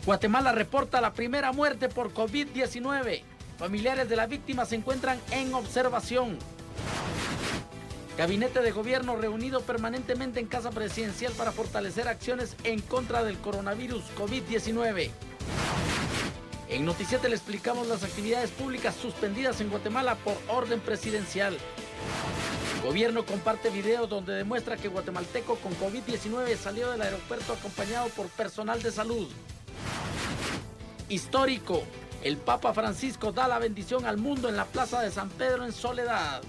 Guatemala reporta la primera muerte por COVID-19. Familiares de la víctima se encuentran en observación. Gabinete de Gobierno reunido permanentemente en Casa Presidencial para fortalecer acciones en contra del coronavirus COVID-19. En Noticiete le explicamos las actividades públicas suspendidas en Guatemala por orden presidencial. Gobierno comparte video donde demuestra que guatemalteco con COVID-19 salió del aeropuerto acompañado por personal de salud. Histórico. El Papa Francisco da la bendición al mundo en la Plaza de San Pedro en Soledad.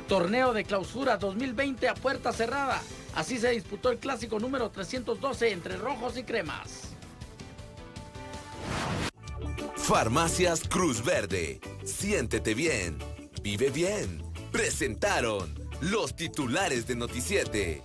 Torneo de Clausura 2020 a puerta cerrada. Así se disputó el clásico número 312 entre rojos y cremas. Farmacias Cruz Verde. Siéntete bien. Vive bien. Presentaron los titulares de Noticiete.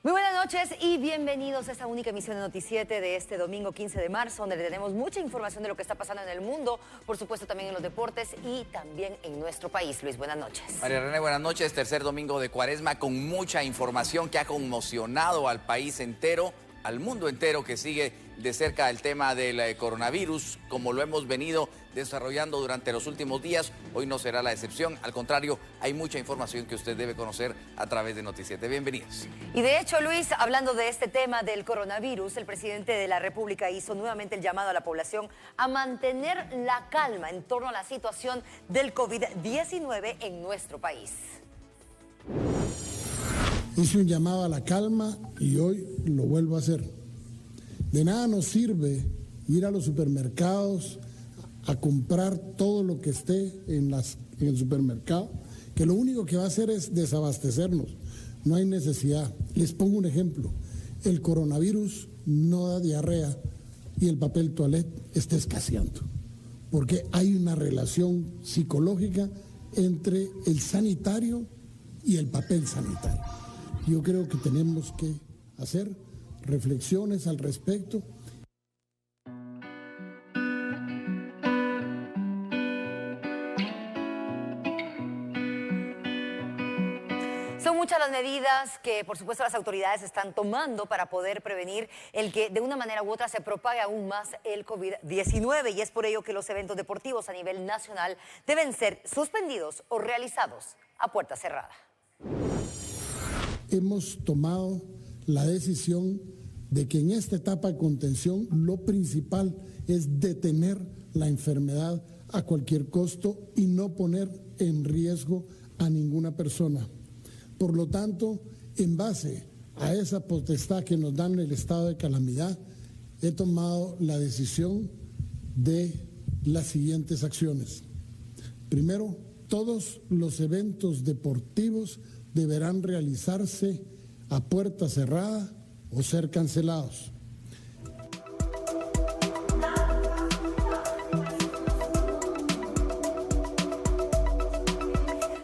Muy buenas noches y bienvenidos a esta única emisión de Noticiete de este domingo 15 de marzo, donde tenemos mucha información de lo que está pasando en el mundo, por supuesto también en los deportes y también en nuestro país. Luis, buenas noches. María René, buenas noches. Tercer domingo de Cuaresma con mucha información que ha conmocionado al país entero, al mundo entero que sigue de cerca el tema del coronavirus, como lo hemos venido desarrollando durante los últimos días. Hoy no será la excepción, al contrario, hay mucha información que usted debe conocer a través de Noticiete. Bienvenidos. Y de hecho, Luis, hablando de este tema del coronavirus, el presidente de la República hizo nuevamente el llamado a la población a mantener la calma en torno a la situación del COVID-19 en nuestro país. Hice un llamado a la calma y hoy lo vuelvo a hacer. De nada nos sirve ir a los supermercados a comprar todo lo que esté en el supermercado, que lo único que va a hacer es desabastecernos. No hay necesidad. Les pongo un ejemplo. El coronavirus no da diarrea y el papel toalette está escaseando, porque hay una relación psicológica entre el sanitario y el papel sanitario. Yo creo que tenemos que hacer reflexiones al respecto. Son muchas las medidas que, por supuesto, las autoridades están tomando para poder prevenir el que de una manera u otra se propague aún más el COVID-19 y es por ello que los eventos deportivos a nivel nacional deben ser suspendidos o realizados a puerta cerrada. Hemos tomado la decisión de que en esta etapa de contención lo principal es detener la enfermedad a cualquier costo y no poner en riesgo a ninguna persona. Por lo tanto, en base a esa potestad que nos dan el estado de calamidad, he tomado la decisión de las siguientes acciones. Primero, todos los eventos deportivos deberán realizarse a puerta cerrada o ser cancelados.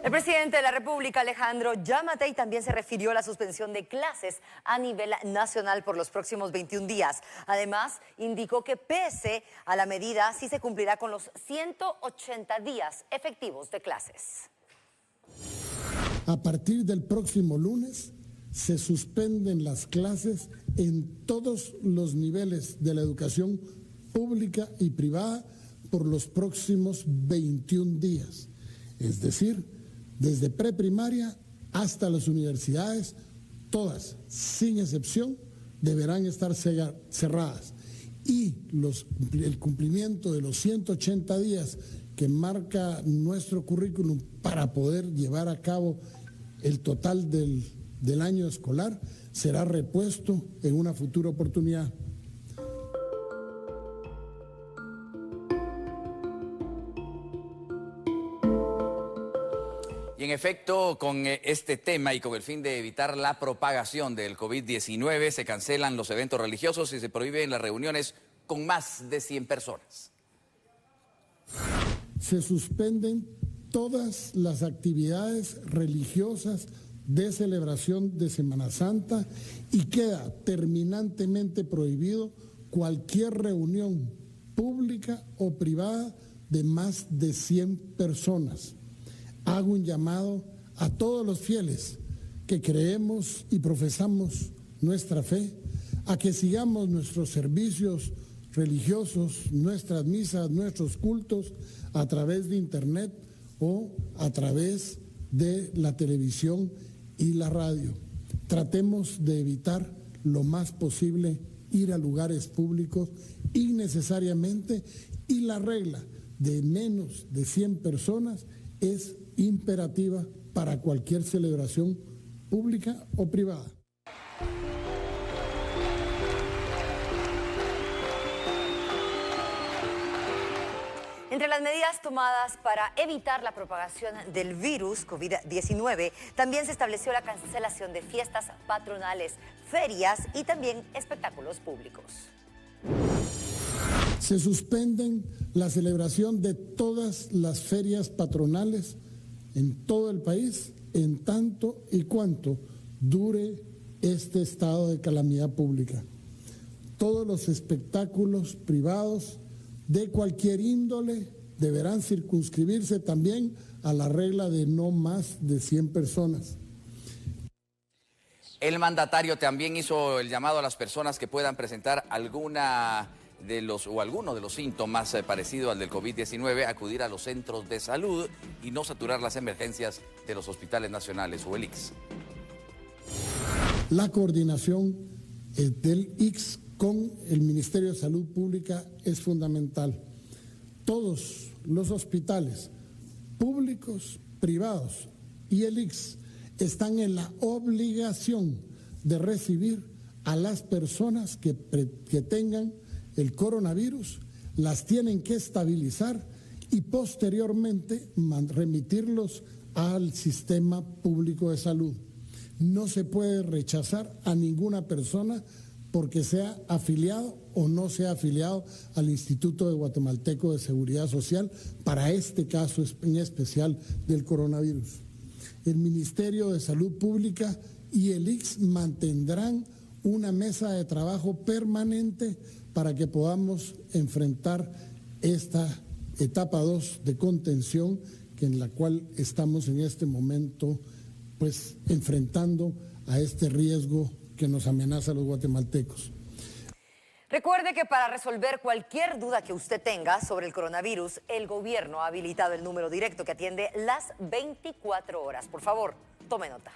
El presidente de la República, Alejandro Yamatei, también se refirió a la suspensión de clases a nivel nacional por los próximos 21 días. Además, indicó que pese a la medida, sí se cumplirá con los 180 días efectivos de clases. A partir del próximo lunes se suspenden las clases en todos los niveles de la educación pública y privada por los próximos 21 días. Es decir, desde preprimaria hasta las universidades, todas, sin excepción, deberán estar cerradas. Y el cumplimiento de los 180 días que marca nuestro currículum para poder llevar a cabo el total del año escolar será repuesto en una futura oportunidad. Y en efecto, con este tema y con el fin de evitar la propagación del COVID-19, se cancelan los eventos religiosos y se prohíben las reuniones con más de 100 personas. Se suspenden todas las actividades religiosas de celebración de Semana Santa y queda terminantemente prohibido cualquier reunión pública o privada de más de 100 personas. Hago un llamado a todos los fieles que creemos y profesamos nuestra fe a que sigamos nuestros servicios religiosos, nuestras misas, nuestros cultos a través de internet o a través de la televisión y la radio. Tratemos de evitar lo más posible ir a lugares públicos innecesariamente, y la regla de menos de 100 personas es imperativa para cualquier celebración pública o privada. Entre las medidas tomadas para evitar la propagación del virus COVID-19, también se estableció la cancelación de fiestas patronales, ferias y también espectáculos públicos. Se suspenden la celebración de todas las ferias patronales en todo el país, en tanto y cuanto dure este estado de calamidad pública. Todos los espectáculos privados de cualquier índole deberán circunscribirse también a la regla de no más de 100 personas. El mandatario también hizo el llamado a las personas que puedan presentar alguno de los síntomas parecido al del COVID-19, acudir a los centros de salud y no saturar las emergencias de los hospitales nacionales o el ICS. La coordinación del ICS con el Ministerio de Salud Pública es fundamental. Todos los hospitales públicos, privados y el ICS están en la obligación de recibir a las personas que tengan el coronavirus, las tienen que estabilizar y posteriormente remitirlos al sistema público de salud. No se puede rechazar a ninguna persona porque sea afiliado o no sea afiliado al Instituto Guatemalteco de Seguridad Social para este caso en especial del coronavirus. El Ministerio de Salud Pública y el ICS mantendrán una mesa de trabajo permanente para que podamos enfrentar esta etapa 2 de contención en la cual estamos en este momento pues enfrentando a este riesgo que nos amenaza a los guatemaltecos. Recuerde que para resolver cualquier duda que usted tenga sobre el coronavirus, el gobierno ha habilitado el número directo que atiende las 24 horas. Por favor, tome nota.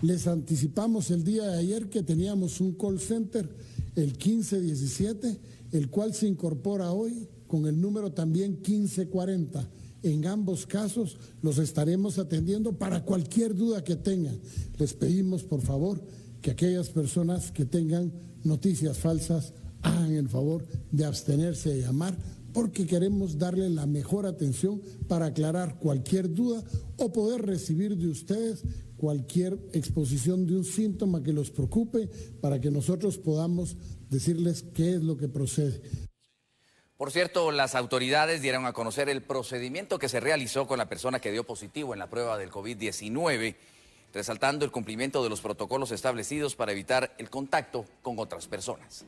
Les anticipamos el día de ayer que teníamos un call center, el 1517, el cual se incorpora hoy con el número también 1540. En ambos casos los estaremos atendiendo para cualquier duda que tengan. Les pedimos, por favor, que aquellas personas que tengan noticias falsas hagan el favor de abstenerse de llamar, porque queremos darle la mejor atención para aclarar cualquier duda o poder recibir de ustedes cualquier exposición de un síntoma que los preocupe para que nosotros podamos decirles qué es lo que procede. Por cierto, las autoridades dieron a conocer el procedimiento que se realizó con la persona que dio positivo en la prueba del COVID-19, resaltando el cumplimiento de los protocolos establecidos para evitar el contacto con otras personas.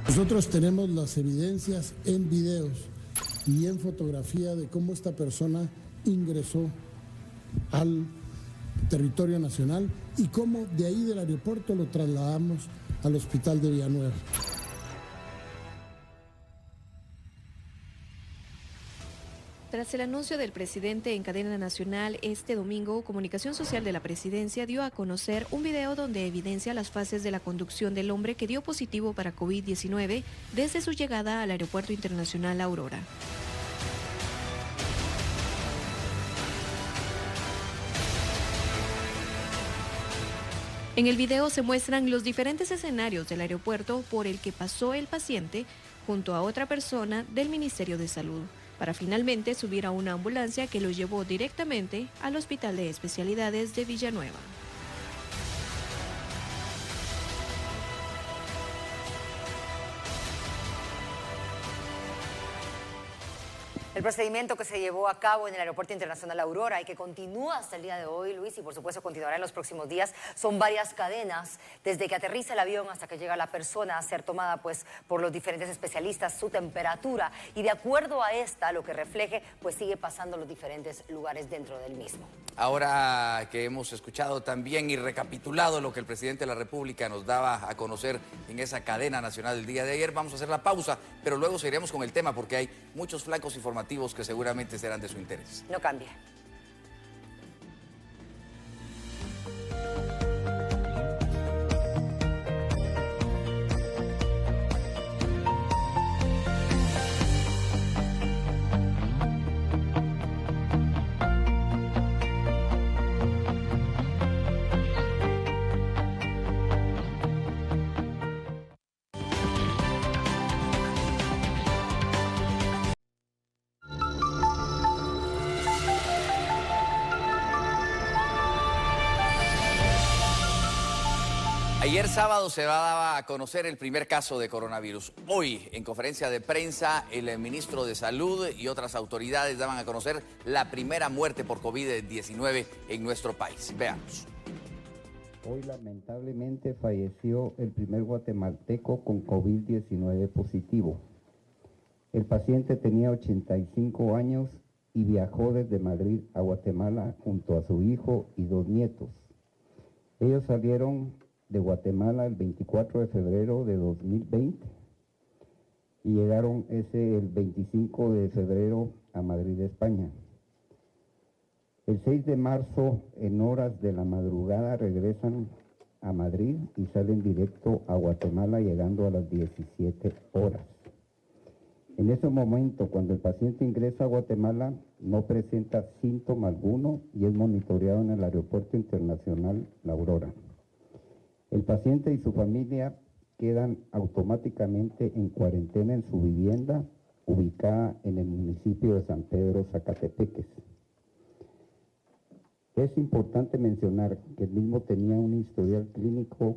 Nosotros tenemos las evidencias en videos y en fotografía de cómo esta persona ingresó al territorio nacional y cómo de ahí del aeropuerto lo trasladamos al hospital de Villanueva. Tras el anuncio del presidente en cadena nacional este domingo, Comunicación Social de la Presidencia dio a conocer un video donde evidencia las fases de la conducción del hombre que dio positivo para COVID-19 desde su llegada al Aeropuerto Internacional Aurora. En el video se muestran los diferentes escenarios del aeropuerto por el que pasó el paciente junto a otra persona del Ministerio de Salud, para finalmente subir a una ambulancia que lo llevó directamente al Hospital de Especialidades de Villanueva. El procedimiento que se llevó a cabo en el Aeropuerto Internacional Aurora y que continúa hasta el día de hoy, Luis, y por supuesto continuará en los próximos días, son varias cadenas, desde que aterriza el avión hasta que llega la persona a ser tomada pues por los diferentes especialistas, su temperatura, y de acuerdo a esta, lo que refleje, pues sigue pasando en los diferentes lugares dentro del mismo. Ahora que hemos escuchado también y recapitulado lo que el presidente de la República nos daba a conocer en esa cadena nacional del día de ayer, vamos a hacer la pausa, pero luego seguiremos con el tema porque hay muchos flancos informativos que seguramente serán de su interés. No cambie. Ayer sábado se daba a conocer el primer caso de coronavirus. Hoy, en conferencia de prensa, el ministro de Salud y otras autoridades daban a conocer la primera muerte por COVID-19 en nuestro país. Veamos. Hoy lamentablemente falleció el primer guatemalteco con COVID-19 positivo. El paciente tenía 85 años y viajó desde Madrid a Guatemala junto a su hijo y 2 nietos. Ellos salieron de Guatemala el 24 de febrero de 2020 y llegaron el 25 de febrero a Madrid, España. El 6 de marzo, en horas de la madrugada, regresan a Madrid y salen directo a Guatemala, llegando a las 17 horas. En ese momento, cuando el paciente ingresa a Guatemala, no presenta síntoma alguno y es monitoreado en el Aeropuerto Internacional La Aurora. El paciente y su familia quedan automáticamente en cuarentena en su vivienda, ubicada en el municipio de San Pedro Zacatepeques. Es importante mencionar que el mismo tenía un historial clínico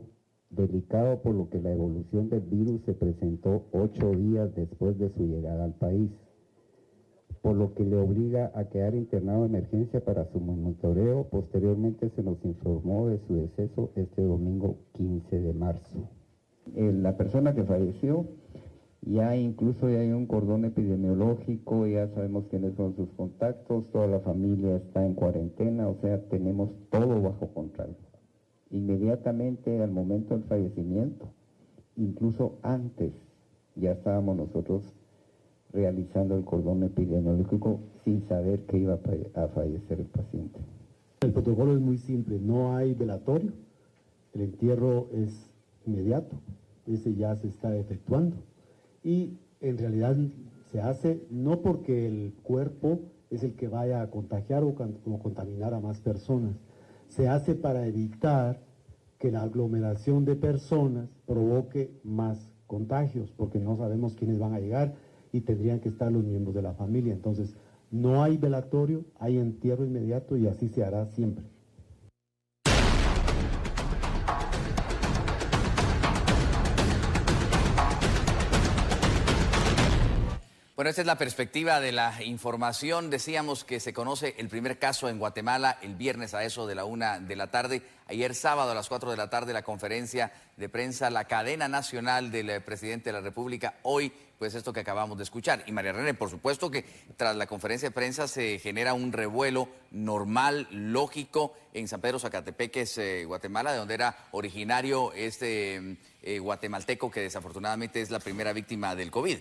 delicado, por lo que la evolución del virus se presentó 8 días después de su llegada al país, por lo que le obliga a quedar internado de emergencia para su monitoreo. Posteriormente se nos informó de su deceso este domingo 15 de marzo. La persona que falleció, ya hay un cordón epidemiológico, ya sabemos quiénes son sus contactos, toda la familia está en cuarentena, o sea, tenemos todo bajo control. Inmediatamente al momento del fallecimiento, incluso antes, ya estábamos nosotros realizando el cordón epidemiológico sin saber que iba a fallecer el paciente. El protocolo es muy simple, no hay velatorio, el entierro es inmediato, ese ya se está efectuando y en realidad se hace no porque el cuerpo es el que vaya a contagiar o contaminar a más personas, se hace para evitar que la aglomeración de personas provoque más contagios, porque no sabemos quiénes van a llegar y tendrían que estar los miembros de la familia. Entonces, no hay velatorio, hay entierro inmediato y así se hará siempre. Bueno, esta es la perspectiva de la información. Decíamos que se conoce el primer caso en Guatemala el viernes a eso de la 1 de la tarde. Ayer sábado a las 4 de la tarde la conferencia de prensa, la cadena nacional del presidente de la República. Hoy, pues esto que acabamos de escuchar. Y María René, por supuesto que tras la conferencia de prensa se genera un revuelo normal, lógico, en San Pedro Zacatepeques, Guatemala, de donde era originario este guatemalteco que desafortunadamente es la primera víctima del COVID.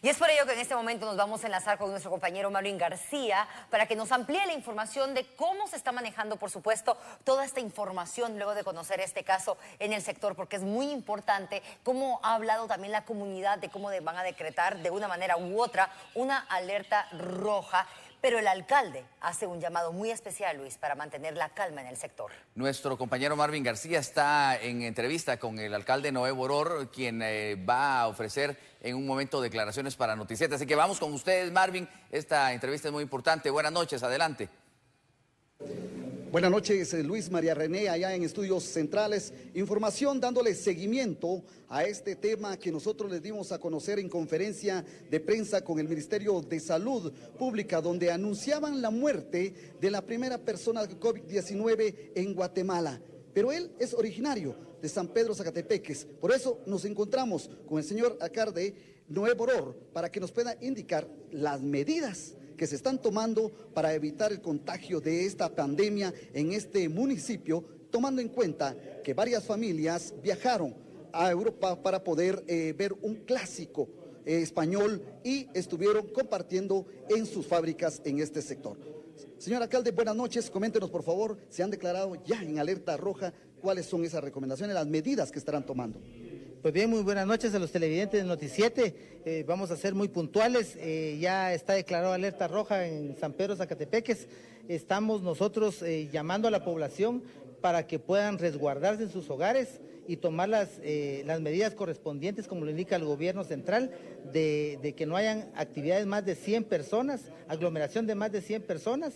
Y es por ello que en este momento nos vamos a enlazar con nuestro compañero Marvin García para que nos amplíe la información de cómo se está manejando, por supuesto, toda esta información luego de conocer este caso en el sector, porque es muy importante cómo ha hablado también la comunidad de cómo van a decretar de una manera u otra una alerta roja. Pero el alcalde hace un llamado muy especial, Luis, para mantener la calma en el sector. Nuestro compañero Marvin García está en entrevista con el alcalde Noé Boror, quien va a ofrecer en un momento declaraciones para Noticiete. Así que vamos con ustedes, Marvin. Esta entrevista es muy importante. Buenas noches, adelante. Buenas noches, Luis María René, allá en Estudios Centrales. Información dándole seguimiento a este tema que nosotros les dimos a conocer en conferencia de prensa con el Ministerio de Salud Pública, donde anunciaban la muerte de la primera persona de COVID-19 en Guatemala. Pero él es originario de San Pedro Zacatepeques. Por eso nos encontramos con el señor alcalde Noé Boror para que nos pueda indicar las medidas que se están tomando para evitar el contagio de esta pandemia en este municipio, tomando en cuenta que varias familias viajaron a Europa para poder ver un clásico español y estuvieron compartiendo en sus fábricas en este sector. Señor alcalde, buenas noches. Coméntenos, por favor, se han declarado ya en alerta roja. ¿Cuáles son esas recomendaciones, las medidas que estarán tomando? Pues bien, muy buenas noches a los televidentes del Noti7. Vamos a ser muy puntuales. Ya está declarado alerta roja en San Pedro Zacatepeques. Estamos nosotros llamando a la población para que puedan resguardarse en sus hogares y tomar las medidas correspondientes, como lo indica el gobierno central, de que no hayan actividades más de 100 personas, aglomeración de más de 100 personas.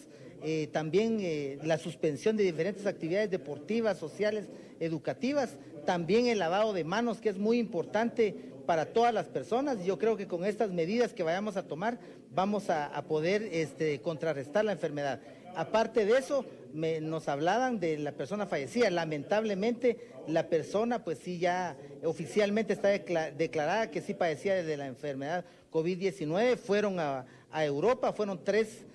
También la suspensión de diferentes actividades deportivas, sociales, educativas, también el lavado de manos, que es muy importante para todas las personas. Yo creo que con estas medidas que vayamos a tomar vamos a poder contrarrestar la enfermedad. Aparte de eso, nos hablaban de la persona fallecida. Lamentablemente, la persona, pues sí, ya oficialmente está declarada que sí padecía de la enfermedad COVID-19. Fueron a Europa, fueron tres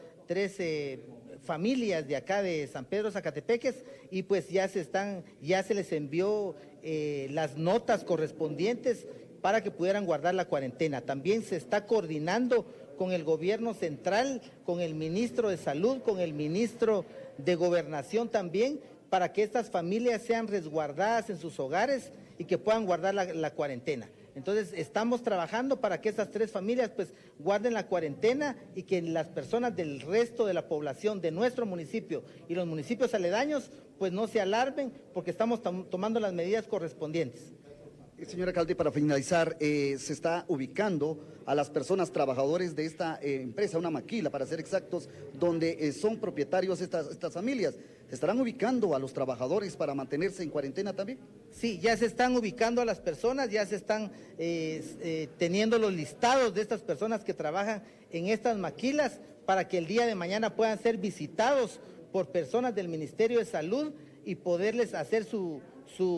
familias de acá de San Pedro Zacatepeques y pues ya se les envió las notas correspondientes para que pudieran guardar la cuarentena. También se está coordinando con el gobierno central, con el ministro de Salud, con el ministro de Gobernación también, para que estas familias sean resguardadas en sus hogares y que puedan guardar la cuarentena. Entonces, estamos trabajando para que estas tres familias pues guarden la cuarentena y que las personas del resto de la población de nuestro municipio y los municipios aledaños pues no se alarmen porque estamos tomando las medidas correspondientes. Señor alcalde, para finalizar, se está ubicando a las personas trabajadores de esta empresa, una maquila para ser exactos, donde son propietarios estas familias. ¿Se estarán ubicando a los trabajadores para mantenerse en cuarentena también? Sí, ya se están ubicando a las personas, ya se están teniendo los listados de estas personas que trabajan en estas maquilas para que el día de mañana puedan ser visitados por personas del Ministerio de Salud y poderles hacer su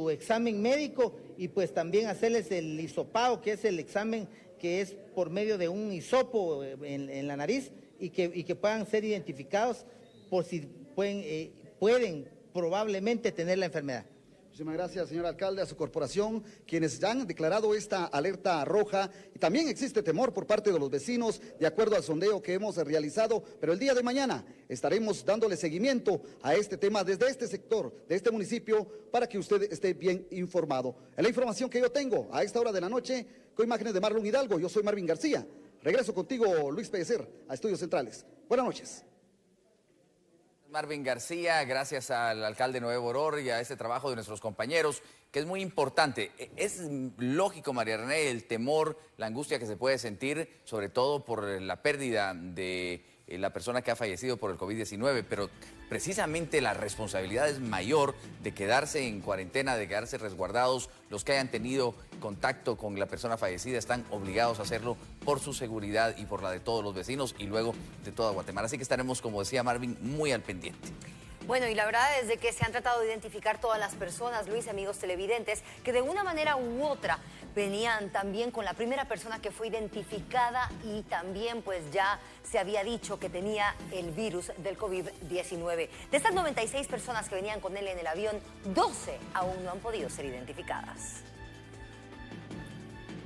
examen médico y pues también hacerles el hisopado, que es el examen que es por medio de un hisopo en la nariz y que puedan ser identificados por si pueden probablemente tener la enfermedad. Muchísimas gracias, señor alcalde, a su corporación, quienes ya han declarado esta alerta roja. Y también existe temor por parte de los vecinos, de acuerdo al sondeo que hemos realizado, pero el día de mañana estaremos dándole seguimiento a este tema desde este sector, de este municipio, para que usted esté bien informado. En la información que yo tengo a esta hora de la noche, con imágenes de Marlon Hidalgo, yo soy Marvin García. Regreso contigo, Luis Pellecer, a Estudios Centrales. Buenas noches. Marvin García, gracias al alcalde Noé Boror y a este trabajo de nuestros compañeros, que es muy importante. Es lógico, María René, el temor, la angustia que se puede sentir, sobre todo por la pérdida de la persona que ha fallecido por el COVID-19, pero precisamente la responsabilidad es mayor de quedarse en cuarentena, de quedarse resguardados. Los que hayan tenido contacto con la persona fallecida están obligados a hacerlo por su seguridad y por la de todos los vecinos y luego de toda Guatemala. Así que estaremos, como decía Marvin, muy al pendiente. Bueno, y la verdad es de que se han tratado de identificar todas las personas, Luis, amigos televidentes, que de una manera u otra venían también con la primera persona que fue identificada y también pues ya se había dicho que tenía el virus del COVID-19. De estas 96 personas que venían con él en el avión, 12 aún no han podido ser identificadas.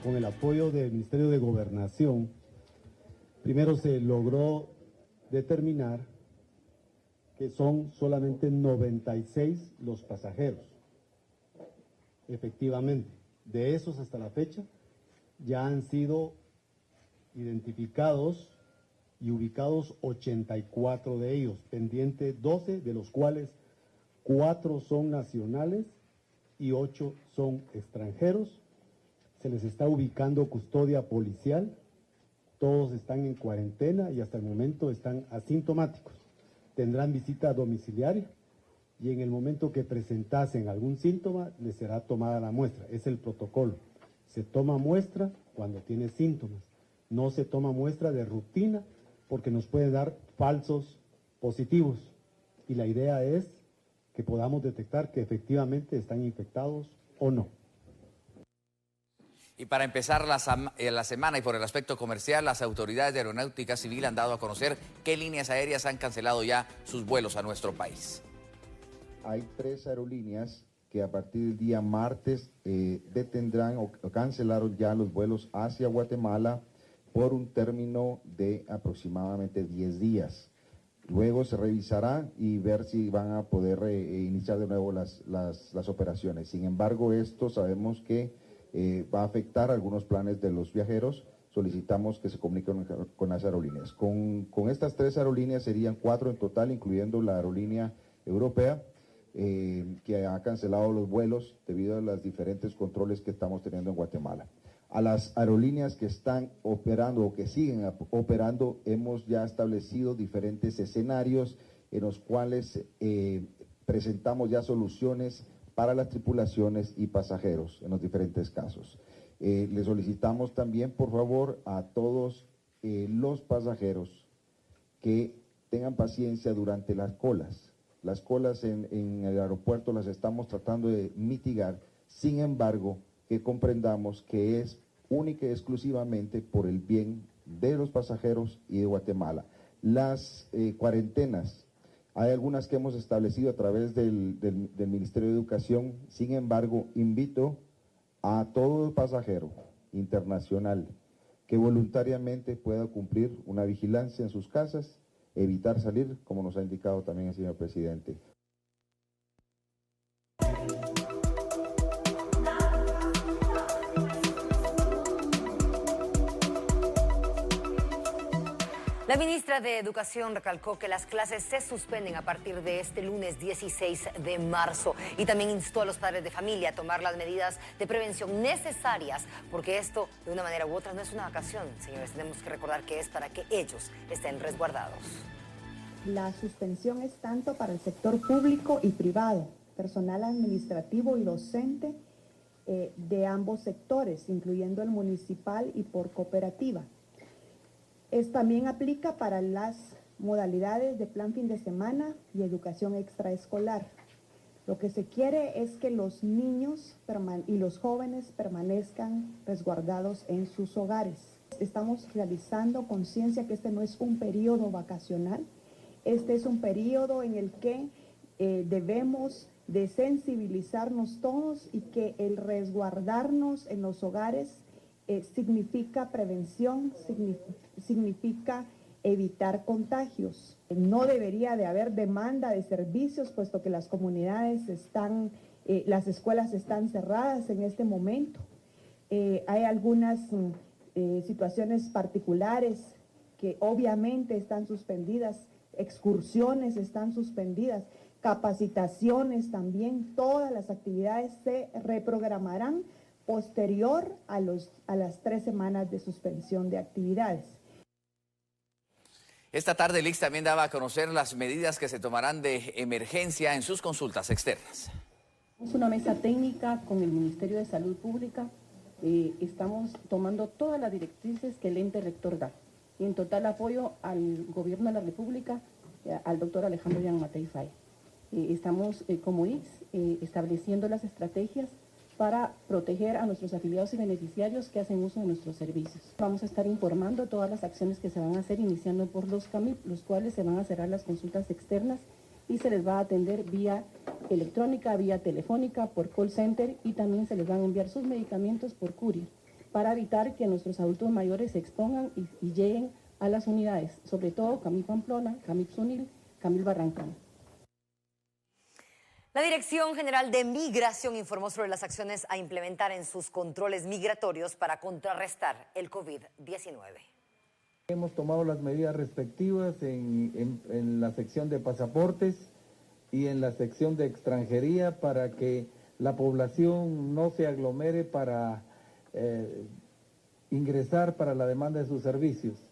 Con el apoyo del Ministerio de Gobernación, primero se logró determinar que son solamente 96 los pasajeros. Efectivamente, de esos hasta la fecha ya han sido identificados y ubicados 84 de ellos, pendiente 12, de los cuales 4 son nacionales y 8 son extranjeros. Se les está ubicando custodia policial, todos están en cuarentena y hasta el momento están asintomáticos. Tendrán visita domiciliaria y en el momento que presentasen algún síntoma, les será tomada la muestra. Es el protocolo. Se toma muestra cuando tiene síntomas. No se toma muestra de rutina porque nos puede dar falsos positivos. Y la idea es que podamos detectar que efectivamente están infectados o no. Y para empezar la semana y por el aspecto comercial, las autoridades de Aeronáutica Civil han dado a conocer qué líneas aéreas han cancelado ya sus vuelos a nuestro país. Hay 3 aerolíneas que a partir del día martes detendrán o cancelaron ya los vuelos hacia Guatemala por un término de aproximadamente 10 días. Luego se revisará y ver si van a poder iniciar de nuevo las operaciones. Sin embargo, esto sabemos que va a afectar algunos planes de los viajeros. Solicitamos que se comuniquen con las aerolíneas. Con estas 3 aerolíneas serían 4 en total, incluyendo la aerolínea europea, que ha cancelado los vuelos debido a los diferentes controles que estamos teniendo en Guatemala. A las aerolíneas que están operando o que siguen operando, hemos ya establecido diferentes escenarios en los cuales presentamos ya soluciones para las tripulaciones y pasajeros en los diferentes casos. Le solicitamos también, por favor, a todos los pasajeros que tengan paciencia durante las colas. Las colas en el aeropuerto las estamos tratando de mitigar, sin embargo, que comprendamos que es única y exclusivamente por el bien de los pasajeros y de Guatemala. Las cuarentenas, hay algunas que hemos establecido a través del Ministerio de Educación. Sin embargo, invito a todo pasajero internacional que voluntariamente pueda cumplir una vigilancia en sus casas, evitar salir, como nos ha indicado también el señor presidente. La ministra de Educación recalcó que las clases se suspenden a partir de este lunes 16 de marzo y también instó a los padres de familia a tomar las medidas de prevención necesarias porque esto, de una manera u otra, no es una vacación, señores. Tenemos que recordar que es para que ellos estén resguardados. La suspensión es tanto para el sector público y privado, personal administrativo y docente de ambos sectores, incluyendo el municipal y por cooperativa. También aplica para las modalidades de plan fin de semana y educación extraescolar. Lo que se quiere es que los niños y los jóvenes permanezcan resguardados en sus hogares. Estamos realizando conciencia que este no es un periodo vacacional, este es un periodo en el que debemos de sensibilizarnos todos y que el resguardarnos en los hogares significa prevención, significa evitar contagios. No debería de haber demanda de servicios, puesto que las comunidades están, las escuelas están cerradas en este momento. Hay algunas situaciones particulares que obviamente están suspendidas, excursiones están suspendidas, capacitaciones también, todas las actividades se reprogramarán posterior a las 3 semanas de suspensión de actividades. Esta tarde el ICS también daba a conocer las medidas que se tomarán de emergencia en sus consultas externas. Es una mesa técnica con el Ministerio de Salud Pública. Estamos tomando todas las directrices que el ente rector da. Y en total apoyo al Gobierno de la República, al doctor Alejandro Gianmatei Falla. Estamos como ICS estableciendo las estrategias para proteger a nuestros afiliados y beneficiarios que hacen uso de nuestros servicios. Vamos a estar informando todas las acciones que se van a hacer, iniciando por los CAMIP, los cuales se van a cerrar las consultas externas y se les va a atender vía electrónica, vía telefónica, por call center, y también se les van a enviar sus medicamentos por courier para evitar que nuestros adultos mayores se expongan y lleguen a las unidades, sobre todo CAMIP Pamplona, CAMIP Sunil, CAMIP Barrancán. La Dirección General de Migración informó sobre las acciones a implementar en sus controles migratorios para contrarrestar el COVID-19. Hemos tomado las medidas respectivas en la sección de pasaportes y en la sección de extranjería para que la población no se aglomere para ingresar para la demanda de sus servicios.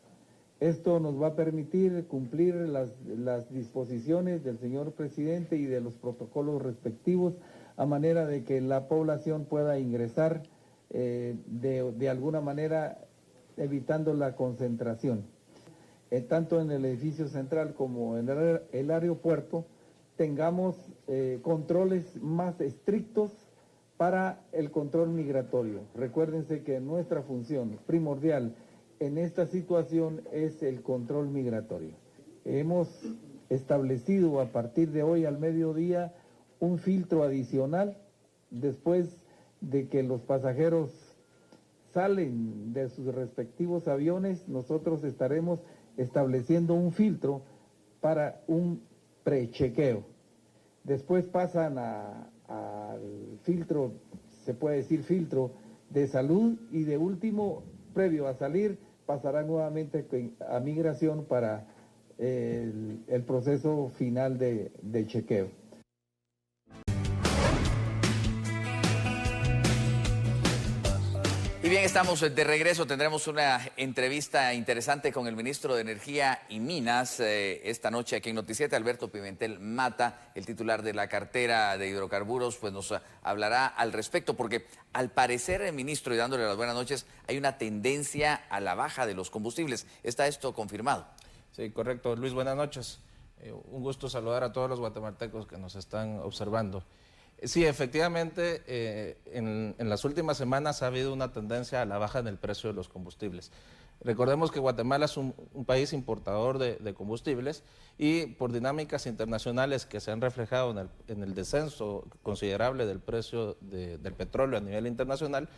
Esto nos va a permitir cumplir las disposiciones del señor presidente y de los protocolos respectivos, a manera de que la población pueda ingresar de alguna manera evitando la concentración. Tanto en el edificio central como en el aeropuerto tengamos controles más estrictos para el control migratorio. Recuérdense que nuestra función primordial en esta situación es el control migratorio. Hemos establecido a partir de hoy al mediodía un filtro adicional después de que los pasajeros salen de sus respectivos aviones. Nosotros estaremos estableciendo un filtro para un prechequeo. Después pasan al filtro, se puede decir filtro de salud, y de último, previo a salir, pasará nuevamente a migración para el proceso final de chequeo. Y bien, estamos de regreso. Tendremos una entrevista interesante con el ministro de Energía y Minas esta noche aquí en Noticiete. Alberto Pimentel Mata, el titular de la cartera de hidrocarburos, pues nos hablará al respecto, porque al parecer, ministro, y dándole las buenas noches, hay una tendencia a la baja de los combustibles. ¿Está esto confirmado? Sí, correcto. Luis, buenas noches. Un gusto saludar a todos los guatemaltecos que nos están observando. Sí, efectivamente, en las últimas semanas ha habido una tendencia a la baja en el precio de los combustibles. Recordemos que Guatemala es un país importador de combustibles, y por dinámicas internacionales que se han reflejado en el descenso considerable del precio del petróleo a nivel internacional,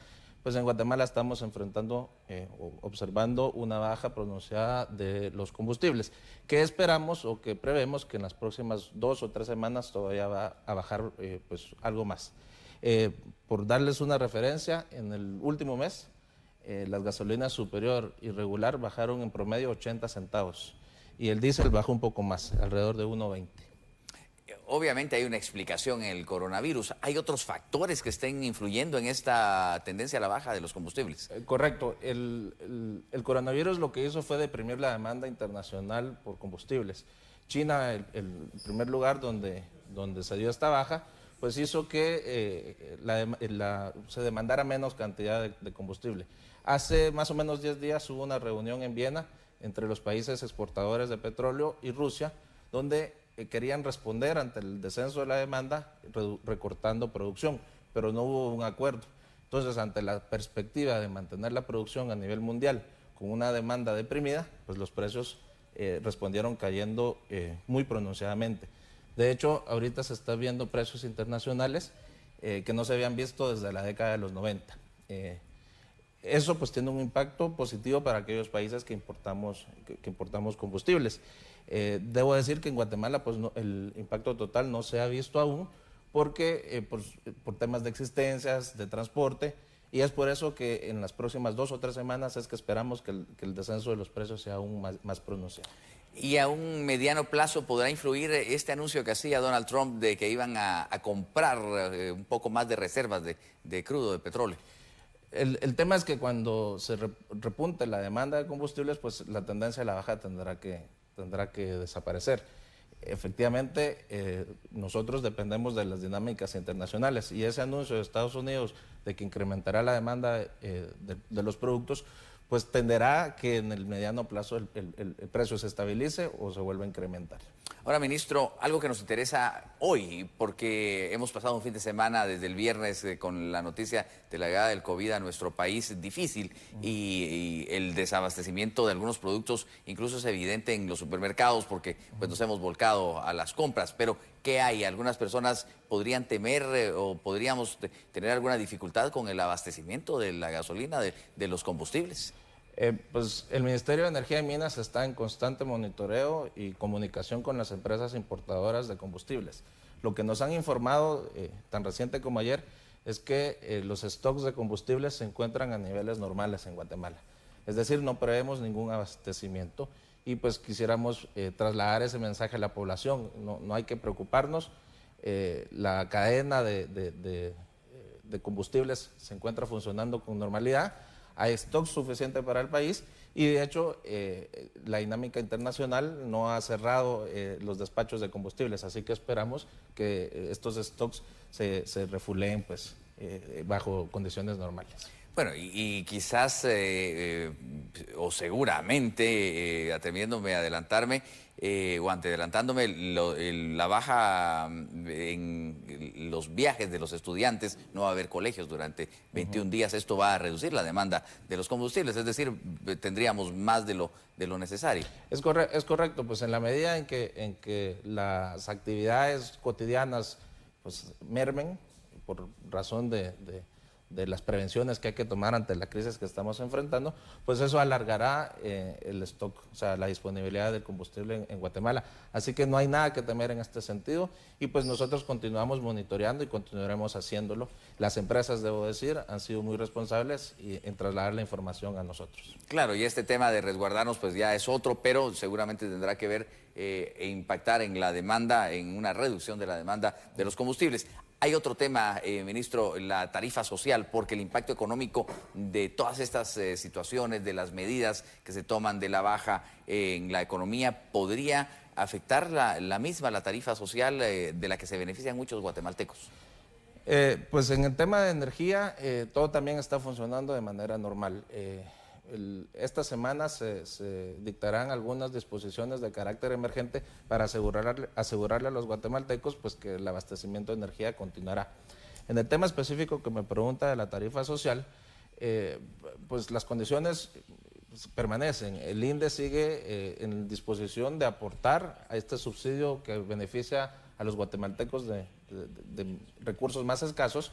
pues en Guatemala estamos enfrentando o observando una baja pronunciada de los combustibles, que esperamos o que prevemos que en las próximas 2 o 3 semanas todavía va a bajar pues algo más. Por darles una referencia, en el último mes las gasolinas superior y regular bajaron en promedio 80 centavos y el diésel bajó un poco más, alrededor de 1.20. Obviamente hay una explicación en el coronavirus. ¿Hay otros factores que estén influyendo en esta tendencia a la baja de los combustibles? Correcto. El coronavirus lo que hizo fue deprimir la demanda internacional por combustibles. China, el primer lugar donde se dio esta baja, pues hizo que se demandara menos cantidad de combustible. Hace más o menos 10 días hubo una reunión en Viena entre los países exportadores de petróleo y Rusia, donde querían responder ante el descenso de la demanda recortando producción, pero no hubo un acuerdo. Entonces, ante la perspectiva de mantener la producción a nivel mundial con una demanda deprimida, pues los precios respondieron cayendo muy pronunciadamente. De hecho, ahorita se está viendo precios internacionales que no se habían visto desde la década de los 90. Eso pues tiene un impacto positivo para aquellos países que importamos combustibles. Debo decir que en Guatemala pues el impacto total no se ha visto aún porque por temas de existencias, de transporte, y es por eso que en las próximas 2 o 3 semanas es que esperamos que el descenso de los precios sea aún más pronunciado. ¿Y a un mediano plazo podrá influir este anuncio que hacía Donald Trump de que iban a comprar un poco más de reservas de crudo, de petróleo? El tema es que cuando se repunte la demanda de combustibles, pues la tendencia a la baja tendrá que desaparecer. Efectivamente, nosotros dependemos de las dinámicas internacionales, y ese anuncio de Estados Unidos de que incrementará la demanda de los productos, pues tenderá a que en el mediano plazo el precio se estabilice o se vuelva a incrementar. Ahora, ministro, algo que nos interesa hoy, porque hemos pasado un fin de semana desde el viernes con la noticia de la llegada del COVID a nuestro país difícil, y el desabastecimiento de algunos productos incluso es evidente en los supermercados porque pues nos hemos volcado a las compras. Pero ¿qué hay? Algunas personas podrían temer o podríamos tener alguna dificultad con el abastecimiento de la gasolina, de los combustibles. Pues el Ministerio de Energía y Minas está en constante monitoreo y comunicación con las empresas importadoras de combustibles. Lo que nos han informado, tan reciente como ayer, es que los stocks de combustibles se encuentran a niveles normales en Guatemala. Es decir, no prevemos ningún abastecimiento, y pues quisiéramos trasladar ese mensaje a la población. No hay que preocuparnos. La cadena de combustibles se encuentra funcionando con normalidad. Hay stock suficiente para el país, Y de hecho, la dinámica internacional no ha cerrado los despachos de combustibles, así que esperamos que estos stocks se refuleen pues, bajo condiciones normales. Bueno, y quizás, o seguramente, atreviéndome a adelantarme, o adelantándome, la baja en los viajes de los estudiantes, no va a haber colegios durante 21 días, esto va a reducir la demanda de los combustibles, es decir, tendríamos más de lo necesario. Es correcto, pues en la medida en que las actividades cotidianas pues, mermen, por razón de las prevenciones que hay que tomar ante la crisis que estamos enfrentando, pues eso alargará el stock, o sea, la disponibilidad del combustible en Guatemala. Así que no hay nada que temer en este sentido y pues nosotros continuamos monitoreando y continuaremos haciéndolo. Las empresas, debo decir, han sido muy responsables en trasladar la información a nosotros. Claro, y este tema de resguardarnos pues ya es otro, pero seguramente tendrá que ver e impactar en la demanda, en una reducción de la demanda de los combustibles. Hay otro tema, ministro, la tarifa social, porque el impacto económico de todas estas situaciones, de las medidas que se toman de la baja en la economía, podría afectar la tarifa social de la que se benefician muchos guatemaltecos. Pues en el tema de energía, todo también está funcionando de manera normal. Esta semana se dictarán algunas disposiciones de carácter emergente para asegurarle a los guatemaltecos pues, que el abastecimiento de energía continuará. En el tema específico que me pregunta de la tarifa social, pues las condiciones permanecen. El INDE sigue en disposición de aportar a este subsidio que beneficia a los guatemaltecos de recursos más escasos.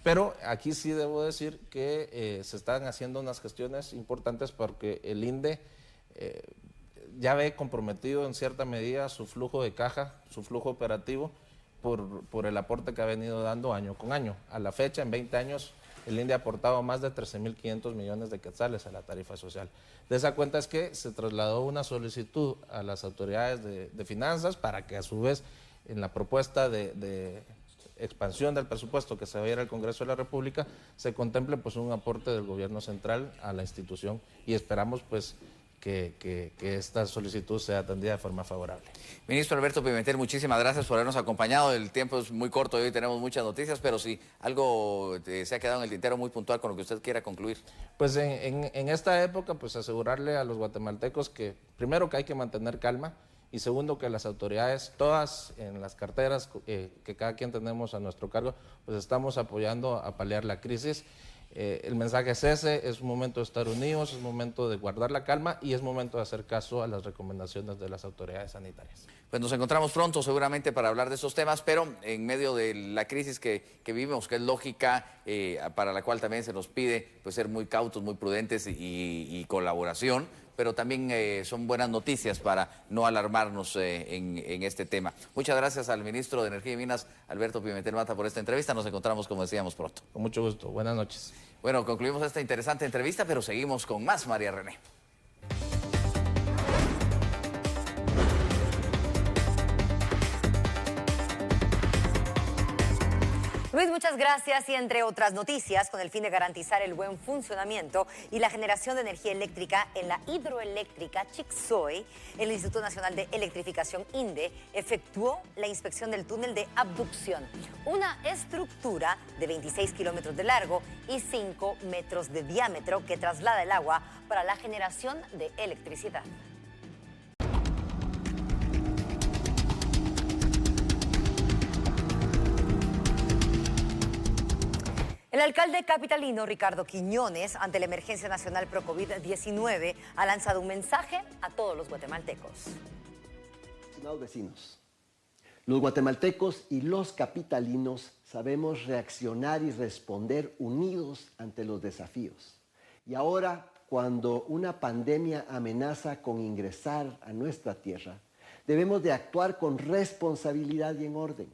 Pero aquí sí debo decir que se están haciendo unas gestiones importantes porque el INDE ya ve comprometido en cierta medida su flujo de caja, su flujo operativo, por el aporte que ha venido dando año con año. A la fecha, en 20 años, el INDE ha aportado más de 13.500 millones de quetzales a la tarifa social. De esa cuenta es que se trasladó una solicitud a las autoridades de finanzas para que a su vez en la propuesta de expansión del presupuesto que se va a ir al Congreso de la República, se contemple pues un aporte del gobierno central a la institución y esperamos pues que esta solicitud sea atendida de forma favorable. Ministro Alberto Pimentel, muchísimas gracias por habernos acompañado. El tiempo es muy corto y hoy tenemos muchas noticias, pero si algo se ha quedado en el tintero muy puntual con lo que usted quiera concluir. Pues en esta época pues asegurarle a los guatemaltecos que primero que hay que mantener calma, y segundo, que las autoridades, todas en las carteras que cada quien tenemos a nuestro cargo, pues estamos apoyando a paliar la crisis. El mensaje es ese, es un momento de estar unidos, es un momento de guardar la calma y es momento de hacer caso a las recomendaciones de las autoridades sanitarias. Pues nos encontramos pronto seguramente para hablar de estos temas, pero en medio de la crisis que vivimos, que es lógica, para la cual también se nos pide pues, ser muy cautos, muy prudentes y colaboración, pero también son buenas noticias para no alarmarnos en este tema. Muchas gracias al ministro de Energía y Minas, Alberto Pimentel Mata, por esta entrevista. Nos encontramos, como decíamos, pronto. Con mucho gusto. Buenas noches. Bueno, concluimos esta interesante entrevista, pero seguimos con más, María René. Luis, muchas gracias y entre otras noticias, con el fin de garantizar el buen funcionamiento y la generación de energía eléctrica en la hidroeléctrica Chixoy, el Instituto Nacional de Electrificación INDE efectuó la inspección del túnel de abducción, una estructura de 26 kilómetros de largo y 5 metros de diámetro que traslada el agua para la generación de electricidad. El alcalde capitalino Ricardo Quiñones, ante la emergencia nacional pro COVID-19, ha lanzado un mensaje a todos los guatemaltecos. Estimados vecinos, los guatemaltecos y los capitalinos sabemos reaccionar y responder unidos ante los desafíos. Y ahora, cuando una pandemia amenaza con ingresar a nuestra tierra, debemos de actuar con responsabilidad y en orden.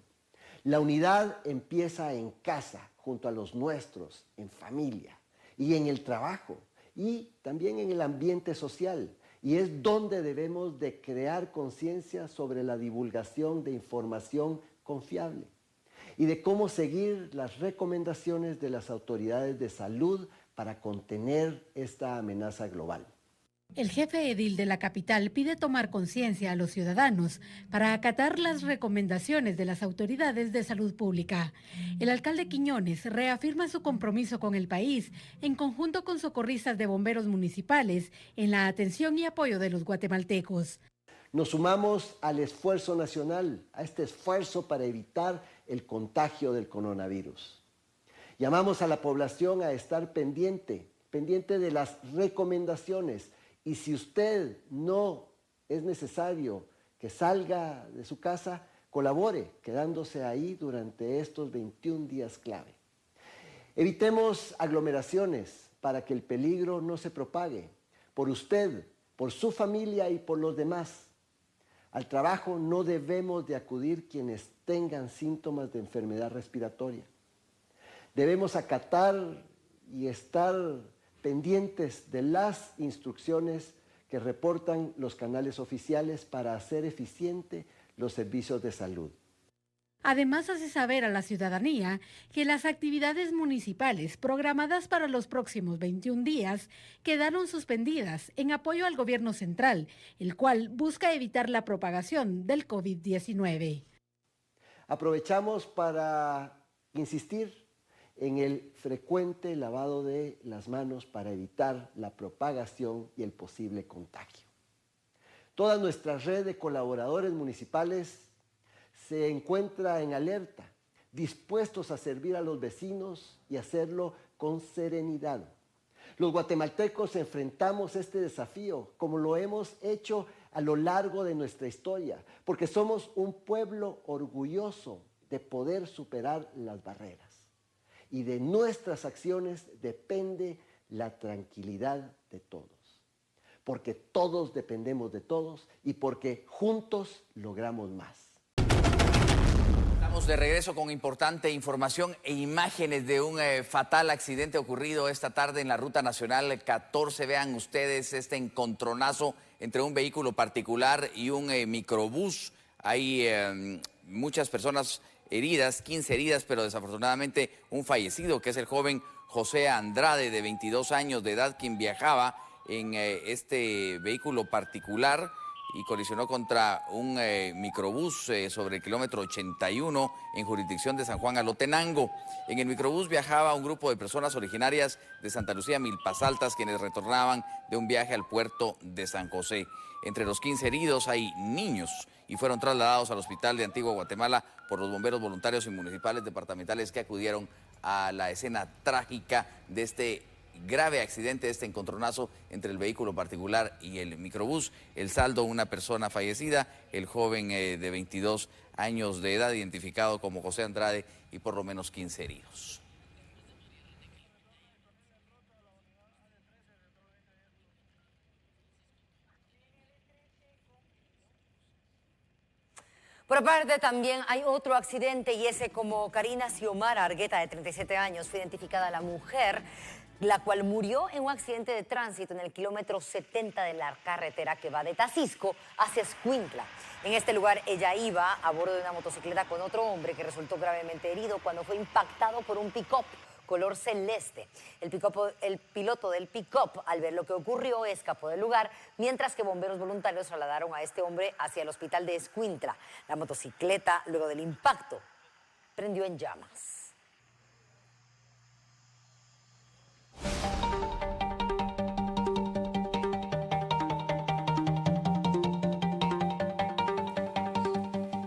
La unidad empieza en casa, junto a los nuestros, en familia y en el trabajo y también en el ambiente social. Y es donde debemos de crear conciencia sobre la divulgación de información confiable y de cómo seguir las recomendaciones de las autoridades de salud para contener esta amenaza global. El jefe edil de la capital pide tomar conciencia a los ciudadanos para acatar las recomendaciones de las autoridades de salud pública. El alcalde Quiñones reafirma su compromiso con el país en conjunto con socorristas de bomberos municipales en la atención y apoyo de los guatemaltecos. Nos sumamos al esfuerzo nacional, a este esfuerzo para evitar el contagio del coronavirus. Llamamos a la población a estar pendiente de las recomendaciones. Y si usted no es necesario que salga de su casa, colabore quedándose ahí durante estos 21 días clave. Evitemos aglomeraciones para que el peligro no se propague por usted, por su familia y por los demás. Al trabajo no debemos de acudir quienes tengan síntomas de enfermedad respiratoria. Debemos acatar y estar pendientes de las instrucciones que reportan los canales oficiales para hacer eficiente los servicios de salud. Además, hace saber a la ciudadanía que las actividades municipales programadas para los próximos 21 días quedaron suspendidas en apoyo al gobierno central, el cual busca evitar la propagación del COVID-19. Aprovechamos para insistir en el frecuente lavado de las manos para evitar la propagación y el posible contagio. Toda nuestra red de colaboradores municipales se encuentra en alerta, dispuestos a servir a los vecinos y hacerlo con serenidad. Los guatemaltecos enfrentamos este desafío como lo hemos hecho a lo largo de nuestra historia, porque somos un pueblo orgulloso de poder superar las barreras. Y de nuestras acciones depende la tranquilidad de todos. Porque todos dependemos de todos y porque juntos logramos más. Estamos de regreso con importante información e imágenes de un fatal accidente ocurrido esta tarde en la Ruta Nacional 14. Vean ustedes este encontronazo entre un vehículo particular y un microbús. Hay muchas personas heridas, 15 heridas, pero desafortunadamente un fallecido, que es el joven José Andrade, de 22 años de edad, quien viajaba en este vehículo particular y colisionó contra un microbús sobre el kilómetro 81 en jurisdicción de San Juan Alotenango. En el microbús viajaba un grupo de personas originarias de Santa Lucía, Milpas Altas, quienes retornaban de un viaje al puerto de San José. Entre los 15 heridos hay niños y fueron trasladados al hospital de Antigua Guatemala por los bomberos voluntarios y municipales departamentales que acudieron a la escena trágica de este grave accidente, este encontronazo entre el vehículo particular y el microbús. El saldo, una persona fallecida, el joven de 22 años de edad, identificado como José Andrade, y por lo menos 15 heridos. Por aparte, también hay otro accidente, y ese como Karina Xiomara Argueta, de 37 años, fue identificada la mujer, la cual murió en un accidente de tránsito en el kilómetro 70 de la carretera que va de Tacisco hacia Escuintla. En este lugar ella iba a bordo de una motocicleta con otro hombre que resultó gravemente herido cuando fue impactado por un pick-up color celeste. El piloto del pick-up, al ver lo que ocurrió, escapó del lugar, mientras que bomberos voluntarios trasladaron a este hombre hacia el hospital de Escuintla. La motocicleta, luego del impacto, prendió en llamas.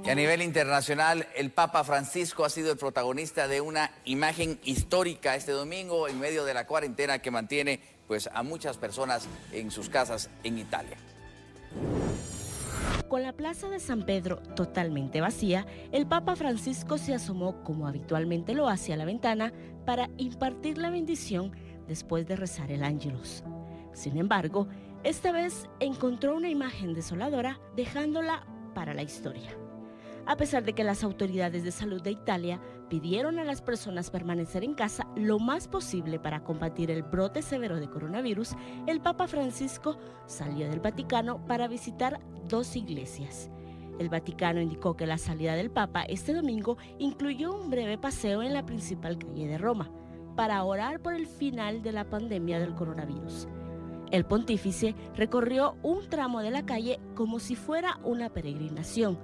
Y a nivel internacional, el Papa Francisco ha sido el protagonista de una imagen histórica este domingo en medio de la cuarentena que mantiene pues a muchas personas en sus casas en Italia. Con la plaza de San Pedro totalmente vacía, el Papa Francisco se asomó, como habitualmente lo hace, a la ventana para impartir la bendición después de rezar el Ángelus. Sin embargo, esta vez encontró una imagen desoladora, dejándola para la historia. A pesar de que las autoridades de salud de Italia pidieron a las personas permanecer en casa lo más posible para combatir el brote severo de coronavirus, el Papa Francisco salió del Vaticano para visitar 2 iglesias. El Vaticano indicó que la salida del Papa este domingo incluyó un breve paseo en la principal calle de Roma para orar por el final de la pandemia del coronavirus. El pontífice recorrió un tramo de la calle como si fuera una peregrinación,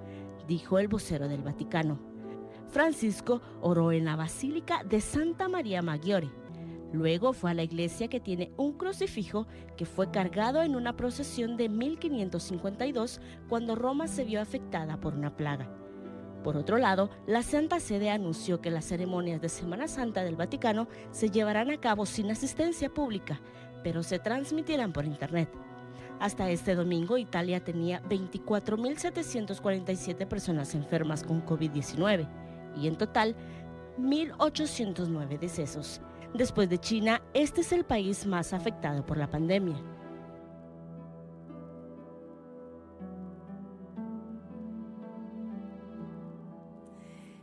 dijo el vocero del Vaticano. Francisco oró en la Basílica de Santa María Maggiore. Luego fue a la iglesia que tiene un crucifijo que fue cargado en una procesión de 1552 cuando Roma se vio afectada por una plaga. Por otro lado, la Santa Sede anunció que las ceremonias de Semana Santa del Vaticano se llevarán a cabo sin asistencia pública, pero se transmitirán por internet. Hasta este domingo, Italia tenía 24.747 personas enfermas con COVID-19 y en total 1.809 decesos. Después de China, este es el país más afectado por la pandemia.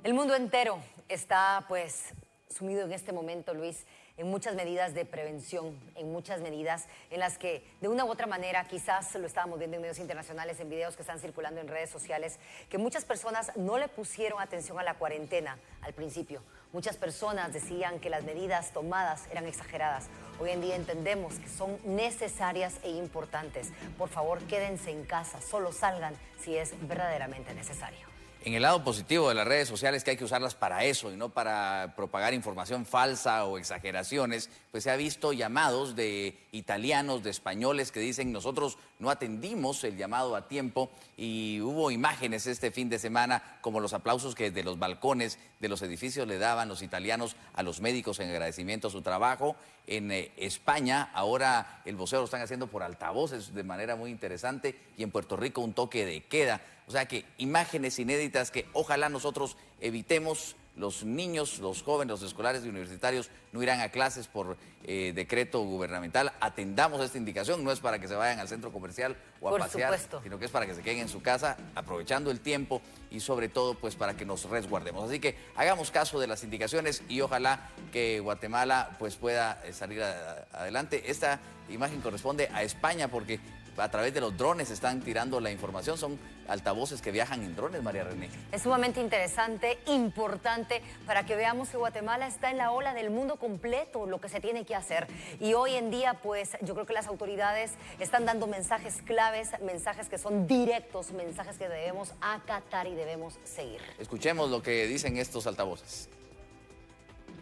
El mundo entero está pues sumido en este momento, Luis, en muchas medidas de prevención, en muchas medidas en las que de una u otra manera, quizás lo estábamos viendo en medios internacionales, en videos que están circulando en redes sociales, que muchas personas no le pusieron atención a la cuarentena al principio. Muchas personas decían que las medidas tomadas eran exageradas. Hoy en día entendemos que son necesarias e importantes. Por favor, quédense en casa, solo salgan si es verdaderamente necesario. En el lado positivo de las redes sociales, que hay que usarlas para eso y no para propagar información falsa o exageraciones, pues se ha visto llamados de italianos, de españoles que dicen nosotros no atendimos el llamado a tiempo, y hubo imágenes este fin de semana como los aplausos que desde los balcones de los edificios le daban los italianos a los médicos en agradecimiento a su trabajo. En España ahora el vocero lo están haciendo por altavoces de manera muy interesante, y en Puerto Rico un toque de queda. O sea que imágenes inéditas que ojalá nosotros evitemos. Los niños, los jóvenes, los escolares y universitarios no irán a clases por decreto gubernamental. Atendamos esta indicación, no es para que se vayan al centro comercial o a pasear, sino que es para que se queden en su casa aprovechando el tiempo y sobre todo pues para que nos resguardemos. Así que hagamos caso de las indicaciones y ojalá que Guatemala pues pueda salir adelante. Esta imagen corresponde a España porque a través de los drones están tirando la información. Son altavoces que viajan en drones, María René. Es sumamente interesante, importante, para que veamos que Guatemala está en la ola del mundo completo, lo que se tiene que hacer. Y hoy en día, pues, yo creo que las autoridades están dando mensajes claves, mensajes que son directos, mensajes que debemos acatar y debemos seguir. Escuchemos lo que dicen estos altavoces.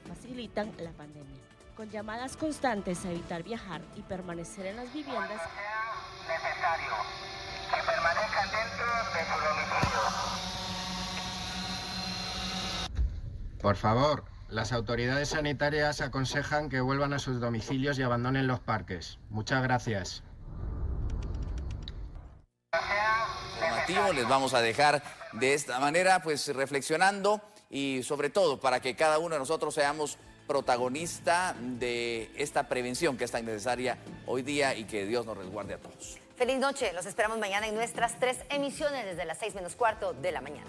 Facilitan la pandemia, con llamadas constantes a evitar viajar y permanecer en las viviendas necesario, que permanezcan dentro de su domicilio. Por favor, las autoridades sanitarias aconsejan que vuelvan a sus domicilios y abandonen los parques. Muchas gracias. Les vamos a dejar de esta manera, pues reflexionando y sobre todo para que cada uno de nosotros seamos protagonista de esta prevención que es tan necesaria hoy día y que Dios nos resguarde a todos. Feliz noche, los esperamos mañana en nuestras 3 emisiones desde las 6:15 de la mañana.